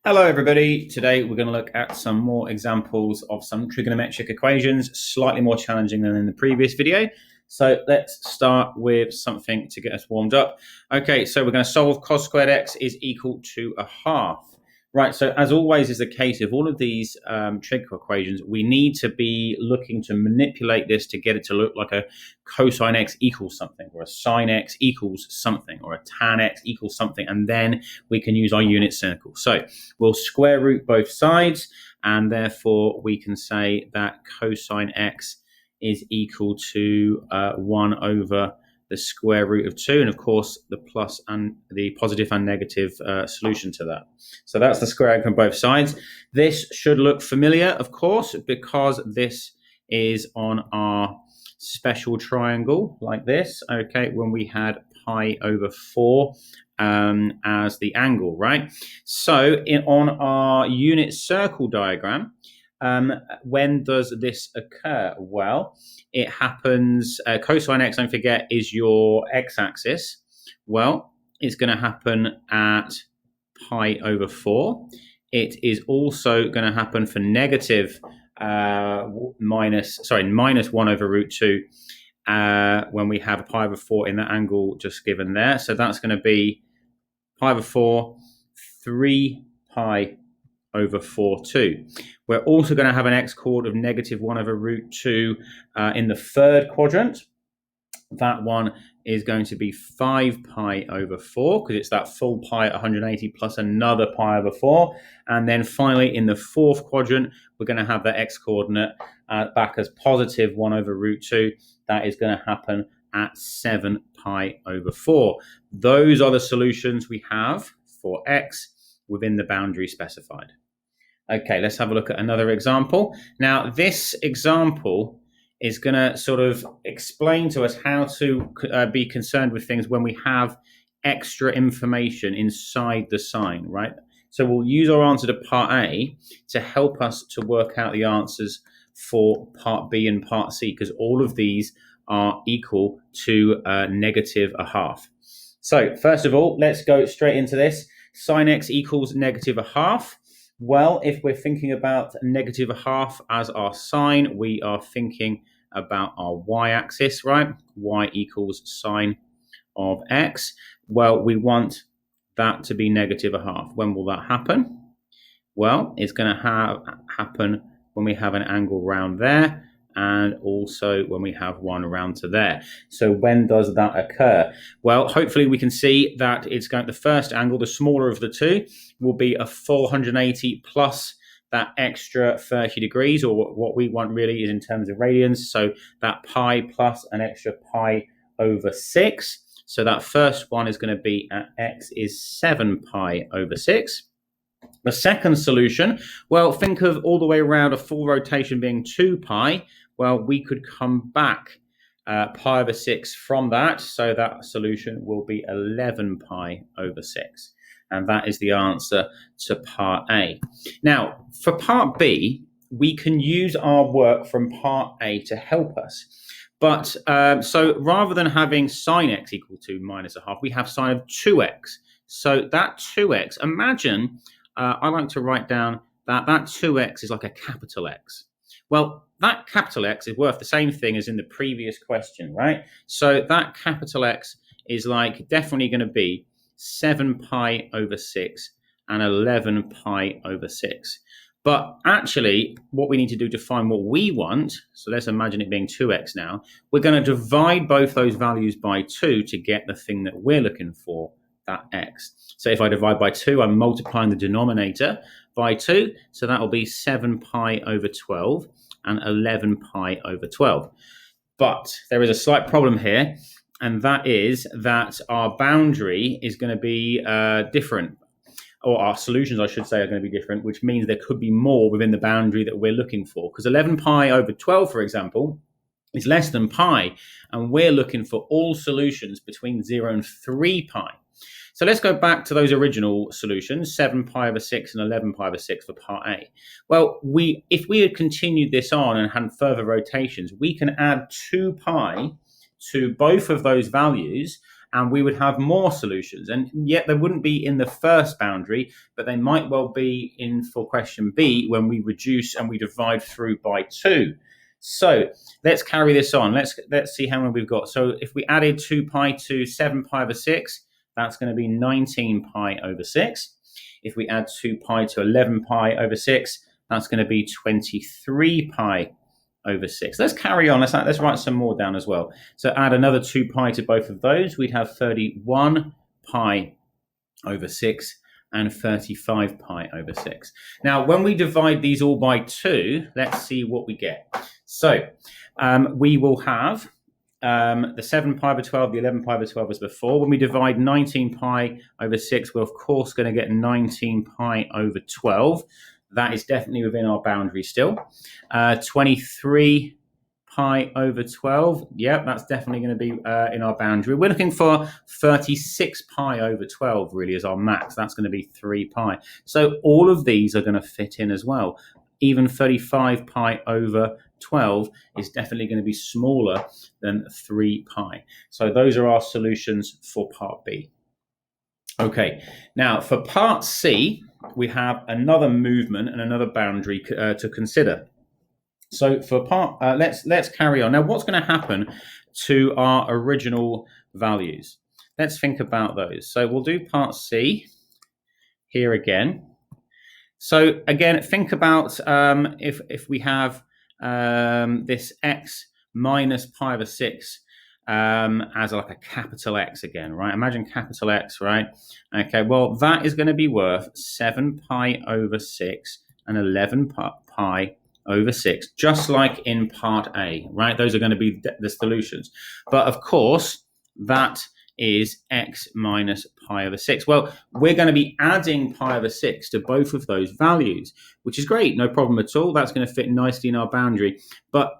Hello everybody, today we're going to look at some more examples of some trigonometric equations, slightly more challenging than in the previous video. So let's start with something to get us warmed up. Okay, so we're going to solve cos squared x is equal to a half. Right, so as always is the case of all of these trig equations, we need to be looking to manipulate this to get it to look like a cosine x equals something, or a sine x equals something, or a tan x equals something, and then we can use our unit circle. So we'll square root both sides, and therefore we can say that cosine x is equal to 1 over the square root of 2, and of course the plus and the positive and negative solution to that. So that's the square root on both sides. This should look familiar, of course, because this is on our special triangle like this, okay, when we had pi over 4 as the angle, right? So on our unit circle diagram, when does this occur? Well, it happens, cosine x, don't forget, is your x-axis. Well, it's going to happen at pi over 4. It is also going to happen for negative minus 1 over root 2 when we have pi over 4 in that angle just given there. So that's going to be pi over 4, 3 pi over 4, 2. We're also going to have an x-chord of negative 1 over root 2 in the third quadrant. That one is going to be 5 pi over 4, because it's that full pi at 180 plus another pi over 4. And then finally, in the fourth quadrant, we're going to have that x-coordinate back as positive 1 over root 2. That is going to happen at 7 pi over 4. Those are the solutions we have for x within the boundary specified. Okay, let's have a look at another example. Now, this example is going to sort of explain to us how to be concerned with things when we have extra information inside the sign, right? So we'll use our answer to part A to help us to work out the answers for part B and part C, because all of these are equal to negative a half. So first of all, let's go straight into this. Sine x equals negative a half. Well, if we're thinking about negative a half as our sine, we are thinking about our y-axis, right? Y equals sine of x. Well, we want that to be negative a half. When will that happen? Well, it's going to happen when we have an angle round there, and also when we have one round to there. So when does that occur? Well, hopefully we can see that it's going, the first angle, the smaller of the two, will be a full 180 plus that extra 30 degrees, or what we want really is in terms of radians. So that pi plus an extra pi over 6. So that first one is going to be at x is 7 pi over 6. The second solution, well, think of all the way around a full rotation being 2 pi. Well, we could come back pi over 6 from that. So that solution will be 11 pi over 6. And that is the answer to part A. Now, for part B, we can use our work from part A to help us. But so rather than having sine x equal to minus a half, we have sine of 2x. So that 2x, imagine, I like to write down that 2x is like a capital X. Well, that capital X is worth the same thing as in the previous question, right? So that capital X is like definitely going to be 7 pi over 6 and 11 pi over 6. But actually, what we need to do to find what we want, so let's imagine it being 2x now, we're going to divide both those values by 2 to get the thing that we're looking for, that x. So if I divide by 2, I'm multiplying the denominator by 2, so that will be 7 pi over 12 and 11 pi over 12. But there is a slight problem here, and that is that our boundary is going to be different, or our solutions, I should say, are going to be different, which means there could be more within the boundary that we're looking for. Because 11 pi over 12, for example, is less than pi, and we're looking for all solutions between 0 and 3 pi. So let's go back to those original solutions, 7 pi over 6 and 11 pi over 6 for part A. Well, if we had continued this on and had further rotations, we can add 2 pi to both of those values, and we would have more solutions. And yet they wouldn't be in the first boundary, but they might well be in for question B when we reduce and we divide through by 2. So let's carry this on. Let's see how many we've got. So if we added 2 pi to 7 pi over 6, that's going to be 19 pi over 6. If we add 2 pi to 11 pi over 6, that's going to be 23 pi over 6. Let's carry on. Let's write some more down as well. So add another 2 pi to both of those. We'd have 31 pi over 6 and 35 pi over 6. Now, when we divide these all by 2, let's see what we get. So we will have the 7 pi over 12, the 11 pi over 12 as before. When we divide 19 pi over 6, we're of course going to get 19 pi over 12. That is definitely within our boundary still. 23 pi over 12. Yep, that's definitely going to be in our boundary. We're looking for 36 pi over 12 really as our max. That's going to be 3 pi. So all of these are going to fit in as well. Even 35 pi over 12 is definitely going to be smaller than 3 pi. So those are our solutions for part B. Okay, now for part C, we have another movement and another boundary to consider. So for part, let's carry on. Now, what's going to happen to our original values? Let's think about those. So we'll do part C here again. So again, think about if we have this x minus pi over 6 as like a capital X again, right? Imagine capital X, right? Okay, well, that is going to be worth 7 pi over 6 and 11 pi over 6, just like in part A, right? Those are going to be the solutions. But of course, that is x minus pi over 6. Well, we're going to be adding pi over 6 to both of those values, which is great, no problem at all. That's going to fit nicely in our boundary. But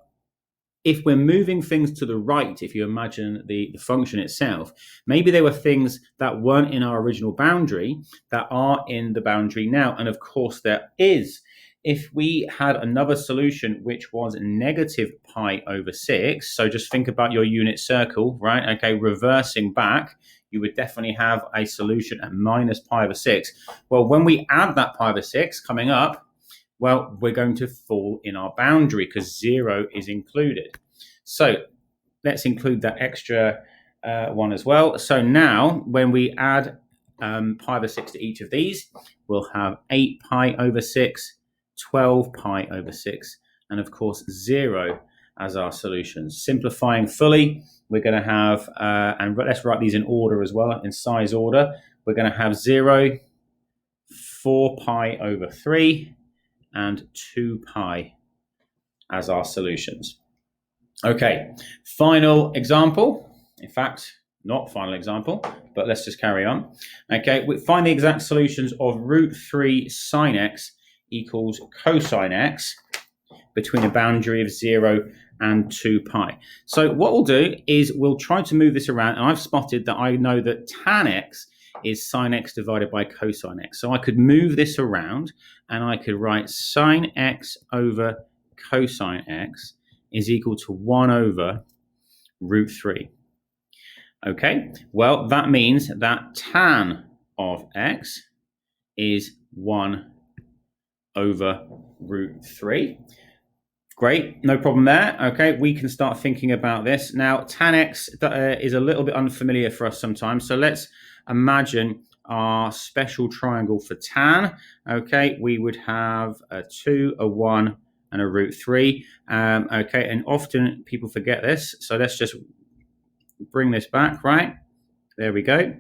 if we're moving things to the right, if you imagine the function itself, maybe there were things that weren't in our original boundary that are in the boundary now. And of course there is. If we had another solution which was negative pi over 6, so just think about your unit circle, right? Okay, reversing back, you would definitely have a solution at minus pi over 6. Well, when we add that pi over 6 coming up, well, we're going to fall in our boundary because 0 is included. So let's include that extra one as well. So now when we add pi over 6 to each of these, we'll have 8 pi over 6, 12 pi over 6, and of course 0 as our solutions. Simplifying fully, we're going to have, and let's write these in order as well, in size order. We're going to have 0, 4 pi over 3, and 2 pi as our solutions. Okay, final example. In fact, not final example, but let's just carry on. Okay, we find the exact solutions of root 3 sine x equals cosine x between a boundary of 0 and 2 pi. So what we'll do is we'll try to move this around, and I've spotted that I know that tan x is sine x divided by cosine x. So I could move this around and I could write sine x over cosine x is equal to 1 over root 3. Okay, well, that means that tan of x is 1 over root 3. Great, no problem there. Okay, we can start thinking about this. Now, tan x is a little bit unfamiliar for us sometimes, so let's imagine our special triangle for tan. Okay, we would have a 2, a 1, and a root 3. Okay, and often people forget this, so let's just bring this back, right? There we go.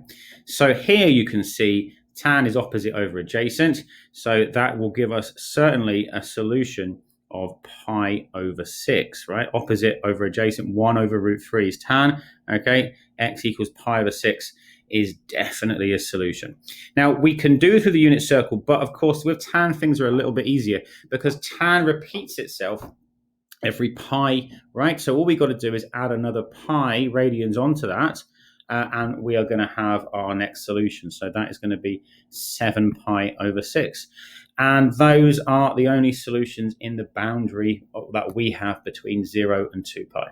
So here you can see tan is opposite over adjacent, so that will give us certainly a solution of pi over 6, right? Opposite over adjacent, 1 over root 3 is tan. Okay, x equals pi over 6 is definitely a solution. Now, we can do it with the unit circle, but of course with tan things are a little bit easier because tan repeats itself every pi, right? So all we got to do is add another pi radians onto that, and we are going to have our next solution. So that is going to be 7 pi over 6. And those are the only solutions in the boundary that we have between 0 and 2 pi.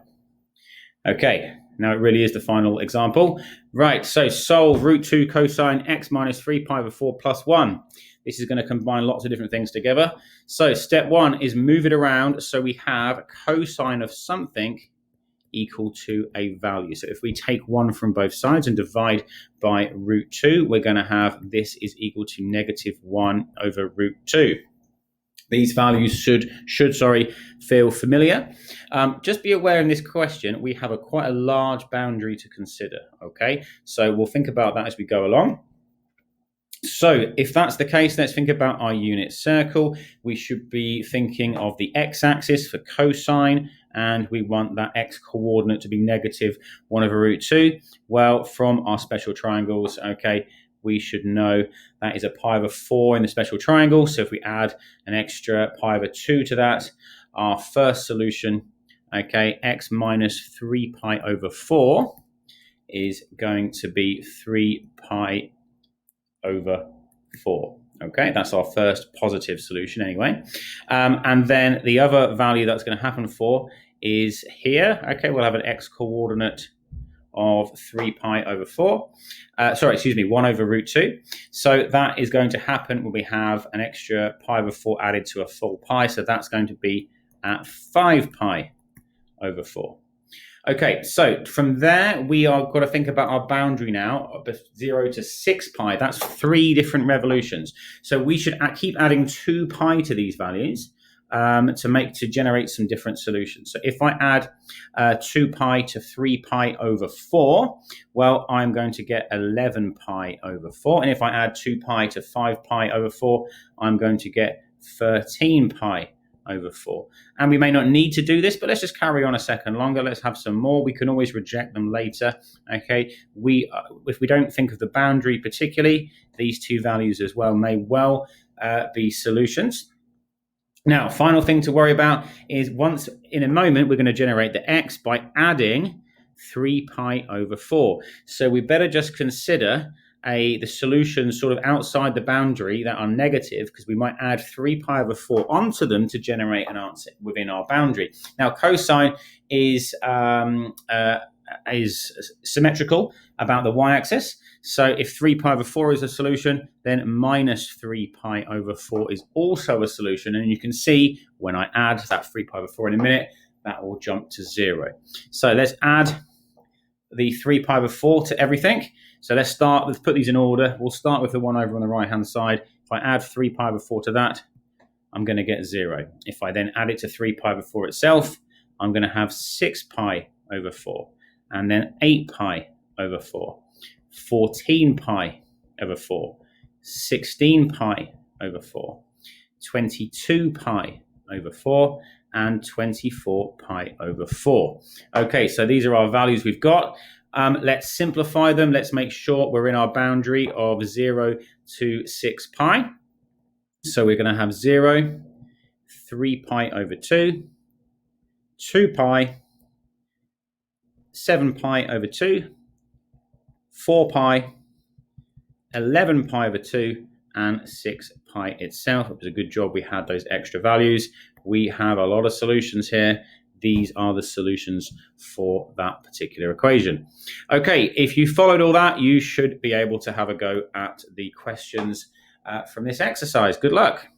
Okay, Now it really is the final example. Right, so solve root 2 cosine x minus 3 pi over 4 plus 1. This is going to combine lots of different things together. So step 1 is move it around so we have cosine of something equal to a value. So if we take 1 from both sides and divide by root 2, we're going to have this is equal to negative 1 over root 2. These values should feel familiar. Just be aware in this question, we have quite a large boundary to consider, okay? So we'll think about that as we go along. So if that's the case, let's think about our unit circle. We should be thinking of the x-axis for cosine, and we want that x-coordinate to be negative 1 over root 2. Well, from our special triangles, okay, we should know that is a pi over 4 in the special triangle. So if we add an extra pi over 2 to that, our first solution, okay, x minus 3 pi over 4 is going to be 3 pi over 4. Okay, that's our first positive solution anyway. And then the other value that's going to happen for is here. Okay, we'll have an x-coordinate of 3 pi over 4. 1 over root 2. So that is going to happen when we have an extra pi over 4 added to a full pi. So that's going to be at 5 pi over 4. Okay, so from there, we are got to think about our boundary now, 0 to 6 pi. That's 3 different revolutions. So we should keep adding 2 pi to these values to generate some different solutions. So if I add 2 pi to 3 pi over 4, well, I'm going to get 11 pi over 4. And if I add 2 pi to 5 pi over 4, I'm going to get 13 pi over 4. And we may not need to do this, but let's just carry on a second longer. Let's have some more. We can always reject them later. Okay, if we don't think of the boundary particularly, these 2 values as well may well be solutions. Now, final thing to worry about is once in a moment, we're going to generate the x by adding 3 pi over 4. So we better just consider the solutions sort of outside the boundary that are negative, because we might add 3 pi over 4 onto them to generate an answer within our boundary. Now, cosine is symmetrical about the y-axis. So if 3 pi over 4 is a solution, then minus 3 pi over 4 is also a solution. And you can see when I add that 3 pi over 4 in a minute, that will jump to 0. So let's add the 3 pi over 4 to everything. So let's put these in order. We'll start with the one over on the right-hand side. If I add 3 pi over 4 to that, I'm going to get 0. If I then add it to 3 pi over 4 itself, I'm going to have 6 pi over 4, and then 8 pi over 4, 14 pi over 4, 16 pi over 4, 22 pi over 4, and 24 pi over 4. Okay, so these are our values we've got. Let's simplify them. Let's make sure we're in our boundary of 0 to 6 pi. So we're going to have 0, 3 pi over 2, 2 pi, 7 pi over 2, 4 pi, 11 pi over 2, and 6 pi itself. It was a good job we had those extra values. We have a lot of solutions here. These are the solutions for that particular equation. Okay, if you followed all that, you should be able to have a go at the questions from this exercise. Good luck.